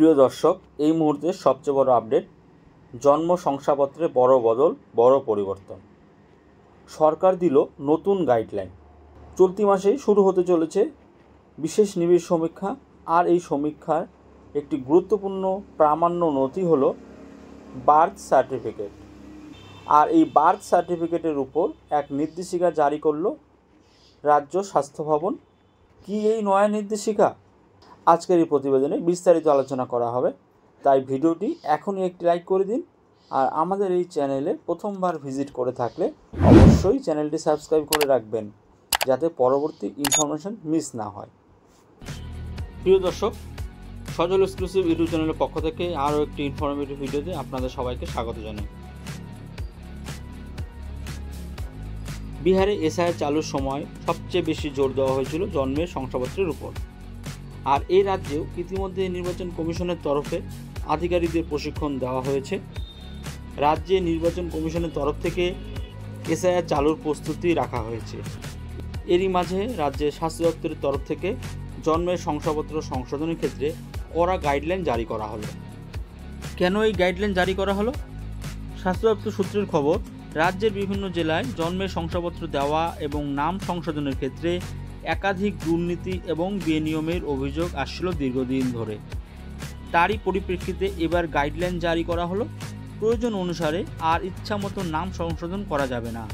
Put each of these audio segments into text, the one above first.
প্রিয় দর্শক, এই মুহূর্তে সবচেয়ে বড় আপডেট, জন্ম শংসাপত্রে বড় বদল, বড় পরিবর্তন। সরকার দিল নতুন গাইডলাইন। চলতি মাসেই শুরু হতে চলেছে বিশেষ নিবিড় সমীক্ষা। আর এই সমীক্ষার একটি গুরুত্বপূর্ণ প্রামাণ্য নথি হলো বার্থ সার্টিফিকেট। আর এই বার্থ সার্টিফিকেটের উপর এক নির্দেশিকা জারি করল রাজ্য স্বাস্থ্য ভবন। কি এই নয়া নির্দেশিকা? আজকের এই প্রতিবেদনে বিস্তারিত আলোচনা করা হবে, তাই ভিডিওটি এখনই একটি লাইক করে দিন। আর আমাদের এই চ্যানেলে প্রথমবার ভিজিট করে থাকলে অবশ্যই চ্যানেলটি সাবস্ক্রাইব করে রাখবেন, যাতে পরবর্তী ইনফরমেশন মিস না হয়। প্রিয় দর্শক, সজল এক্সক্লুসিভ ইউটিউব চ্যানেলের পক্ষ থেকে আরও একটি ইনফরমেটিভ ভিডিওতে আপনাদের সবাইকে স্বাগত জানাই। বিহারে এসআইআর চালুর সময় সবচেয়ে বেশি জোর দেওয়া হয়েছিল জন্মের শংসাপত্রের উপর। আর এই রাজ্যেও ইতিমধ্যে নির্বাচন কমিশনের তরফে আধিকারিকদের প্রশিক্ষণ দেওয়া হয়েছে। রাজ্যে নির্বাচন কমিশনের তরফ থেকে এসআইআর চালুর প্রস্তুতি রাখা হয়েছে। এরই মাঝে রাজ্যের স্বাস্থ্য দপ্তরের তরফ থেকে জন্মের শংসাপত্র সংশোধনের ক্ষেত্রে কড়া গাইডলাইন জারি করা হলো। কেন এই গাইডলাইন জারি করা হলো? স্বাস্থ্য দপ্তর সূত্রের খবর, রাজ্যের বিভিন্ন জেলায় জন্মের শংসাপত্র দেওয়া এবং নাম সংশোধনের ক্ষেত্রে একাধিক দুর্নীতি এবং বেনিয়মের অভিযোগ আসছিল দীর্ঘদিন ধরে। তারই পরিপ্রেক্ষিতে এবার গাইডলাইন জারি করা হলো। প্রয়োজন অনুসারে আর ইচ্ছামতো নাম সংশোধন করা যাবে না।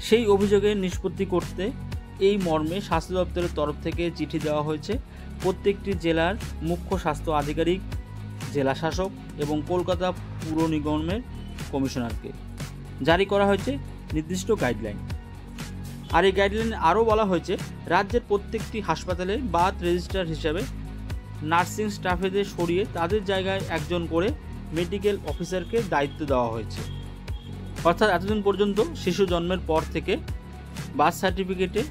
সেই অভিযোগের নিষ্পত্তি করতে এই মর্মে স্বাস্থ্য দপ্তরের তরফ থেকে চিঠি দেওয়া হয়েছে প্রত্যেকটি জেলার মুখ্য স্বাস্থ্য আধিকারিক, জেলা শাসক এবং কলকাতা পুর নিগমের কমিশনারকে। জারি করা হয়েছে নির্দিষ্ট গাইডলাইন। আর এই গাইডলাইনে আরও বলা হয়েছে, রাজ্যের প্রত্যেকটি হাসপাতালে বার্থ রেজিস্ট্রার হিসাবে নার্সিং স্টাফেদের সরিয়ে তাদের জায়গায় একজন করে মেডিকেল অফিসারকে দায়িত্ব দেওয়া হয়েছে। অর্থাৎ এতদিন পর্যন্ত শিশু জন্মের পর থেকে বার্থ সার্টিফিকেটে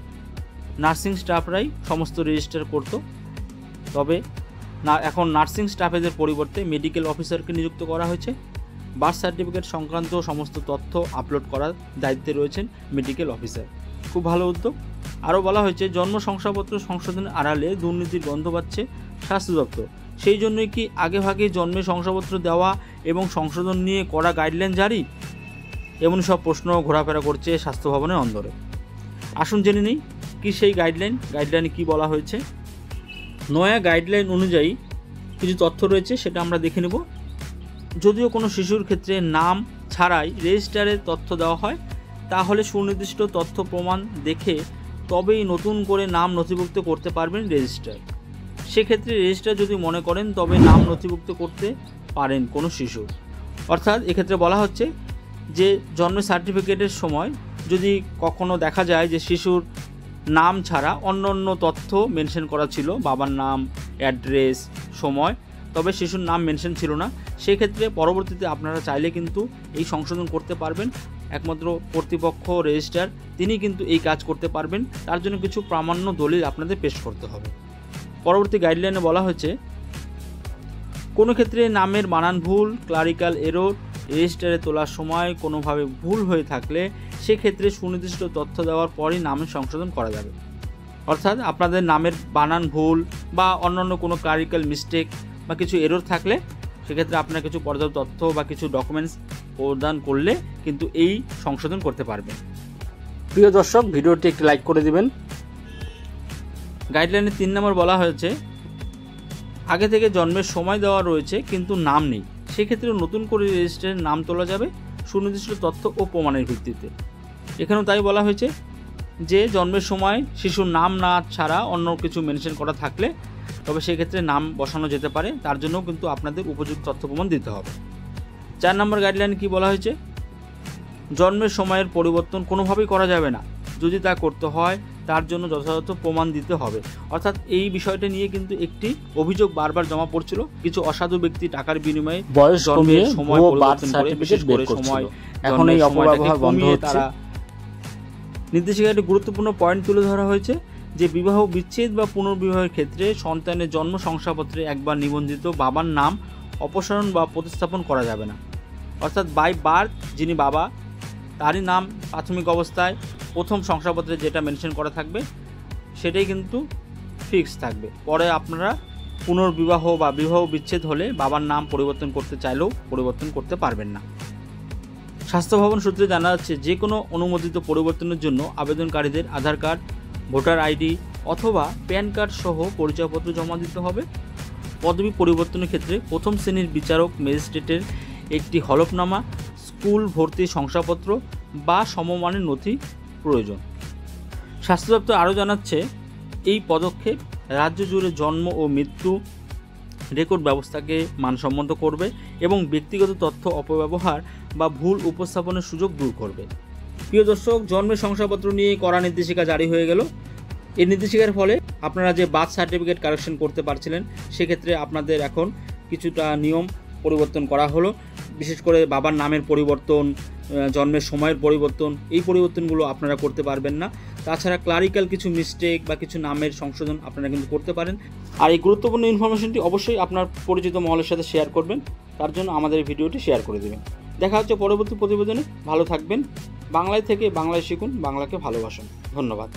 নার্সিং স্টাফরাই সমস্ত রেজিস্টার করত। তবে এখন নার্সিং স্টাফেদের পরিবর্তে মেডিকেল অফিসারকে নিযুক্ত করা হয়েছে। বার্থ সার্টিফিকেট সংক্রান্ত সমস্ত তথ্য আপলোড করার দায়িত্বে রয়েছেন মেডিকেল অফিসার। খুব ভালো উদ্যোগ। আরও বলা হয়েছে, জন্ম শংসাপত্র সংশোধনের আড়ালে দুর্নীতির গন্ধ পাচ্ছে স্বাস্থ্য দপ্তর। সেই জন্যই কি আগেভাগে জন্মের শংসাপত্র দেওয়া এবং সংশোধন নিয়ে কড়া গাইডলাইন জারি? এমনই সব প্রশ্ন ঘোরাফেরা করছে স্বাস্থ্য ভবনের অন্দরে। আসুন জেনে নিই কি সেই গাইডলাইনে কি বলা হয়েছে। নয়া গাইডলাইন অনুযায়ী কিছু তথ্য রয়েছে, সেটা আমরা দেখে নেব। যদিও কোনো শিশুর ক্ষেত্রে নাম ছাড়াই রেজিস্টারের তথ্য দেওয়া হয়, তাহলে সুনির্দিষ্ট তথ্য প্রমাণ দেখে তবেই নতুন করে নাম নথিভুক্ত করতে পারবেন রেজিস্ট্রার। সেক্ষেত্রে রেজিস্ট্রার যদি মনে করেন তবে নাম নথিভুক্ত করতে পারেন কোনো শিশু। অর্থাৎ এক্ষেত্রে বলা হচ্ছে যে জন্মের সার্টিফিকেটের সময় যদি কখনো দেখা যায় যে শিশুর নাম ছাড়া অন্য অন্য তথ্য মেনশন করা ছিল, বাবার নাম, অ্যাড্রেস, সময়, তবে শিশুর নাম মেনশন ছিল না, সেক্ষেত্রে পরবর্তীতে আপনারা চাইলে কিন্তু এই সংশোধন করতে পারবেন। একমাত্র কর্তৃপক্ষ রেজিস্ট্রার তিনি কিন্তু এই কাজ করতে পারবেন। তার জন্য কিছু প্রামাণ্য দলিল আপনাদের পেশ করতে হবে। পরবর্তী গাইডলাইনে বলা হয়েছে, কোনো ক্ষেত্রে নামের বানান ভুল, ক্লারিক্যাল এরর, রেজিস্টারে তোলার সময় কোনোভাবে ভুল হয়ে থাকলে সেক্ষেত্রে সুনির্দিষ্ট তথ্য দেওয়ার পরই নামের সংশোধন করা যাবে। অর্থাৎ আপনাদের নামের বানান ভুল বা অন্যান্য কোনো ক্লারিক্যাল মিস্টেক বা কিছু এরর থাকলে সেক্ষেত্রে আপনার কিছু পর্যাপ্ত তথ্য বা কিছু ডকুমেন্টস প্রদান করলে কিন্তু এই সংশোধন করতে পারবেন। প্রিয় দর্শক, ভিডিওটি একটি লাইক করে দিবেন। গাইডলাইনে 3 নম্বর বলা হয়েছে, আগে থেকে জন্মের সময় দেওয়া রয়েছে কিন্তু নাম নেই, সেক্ষেত্রে নতুন করে রেজিস্ট্রারের নাম তোলা যাবে সুনির্দিষ্ট তথ্য ও প্রমাণের ভিত্তিতে। এখানেও তাই বলা হয়েছে যে জন্মের সময় শিশুর নাম না ছাড়া অন্য কিছু মেনশন করা থাকলে তবে সেক্ষেত্রে নাম বসানো যেতে পারে। তার জন্যও কিন্তু আপনাদের উপযুক্ত তথ্য প্রমাণ দিতে হবে। 4 নম্বর গাইডলাইনে কি বলা হয়েছে, জন্মের সময়ের পরিবর্তন কোনোভাবেই করা যাবে না। যদি তা করতে হয় তার জন্য যথাযথ প্রমাণ দিতে হবে। অর্থাৎ এই বিষয়টা নিয়ে কিন্তু একটি অভিযোগ বারবার জমা পড়ছিল। কিছু অসাধু ব্যক্তি টাকার বিনিময়ে বয়স কমিয়ে সময় পরিবর্তন করে, বিশেষ করে সময় এখন এই অপব্যবহার বন্ধ হচ্ছে। নির্দেশিকায় একটি গুরুত্বপূর্ণ পয়েন্ট তুলে ধরা হয়েছে যে বিবাহ বিচ্ছেদ বা পুনর্বিবাহের ক্ষেত্রে সন্তানের জন্ম শংসাপত্রে একবার নিবন্ধিত বাবার নাম অপসারণ বা প্রতিস্থাপন করা যাবে না। অর্থাৎ বাই বার্থ যিনি বাবা তারই নাম প্রাথমিক অবস্থায় প্রথম শংসাপত্রে যেটা মেনশন করা থাকবে সেটাই কিন্তু ফিক্স থাকবে। পরে আপনারা পুনর্বিবাহ বা বিবাহ বিচ্ছেদ হলে বাবার নাম পরিবর্তন করতে চাইলেও পরিবর্তন করতে পারবেন না। স্বাস্থ্য ভবন সূত্রে জানা যাচ্ছে যে কোনো অনুমোদিত পরিবর্তনের জন্য আবেদনকারীদের আধার কার্ড, ভোটার আইডি অথবা প্যান কার্ড সহ পরিচয়পত্র জমা দিতে হবে। পদবি পরিবর্তনের ক্ষেত্রে প্রথম শ্রেণীর বিচারক ম্যাজিস্ট্রেটের একটি হলফনামা, স্কুল ভর্তি শংসাপত্র বা সমমানের নথি প্রয়োজন। স্বাস্থ্য দপ্তর আরও জানাচ্ছে এই পদক্ষেপ রাজ্য জুড়ে জন্ম ও মৃত্যু রেকর্ড ব্যবস্থাকে মানসম্মত করবে এবং ব্যক্তিগত তথ্য অপব্যবহার বা ভুল উপস্থাপনের সুযোগ দূর করবে। প্রিয় দর্শক, জন্মের শংসাপত্র নিয়ে কড়া নির্দেশিকা জারি হয়ে গেল। এই নির্দেশিকার ফলে আপনারা যে বার্থ সার্টিফিকেট কারেকশন করতে পারছিলেন সেক্ষেত্রে আপনাদের এখন কিছুটা নিয়ম পরিবর্তন করা হলো। বিশেষ করে বাবার নামের পরিবর্তন, জন্মের সময়ের পরিবর্তন, এই পরিবর্তনগুলো আপনারা করতে পারবেন না। তাছাড়া ক্লারিক্যাল কিছু মিস্টেক বা কিছু নামের সংশোধন আপনারা কিন্তু করতে পারেন। আর এই গুরুত্বপূর্ণ ইনফরমেশনটি অবশ্যই আপনার পরিচিত মহলের সাথে শেয়ার করবেন, তার জন্য আমাদের এই ভিডিওটি শেয়ার করে দেবেন। দেখা হচ্ছে পরবর্তী প্রতিবেদনে। ভালো থাকবেন। বাংলায় থেকে বাংলায় শিখুন, বাংলাকে ভালোবাসুন। ধন্যবাদ।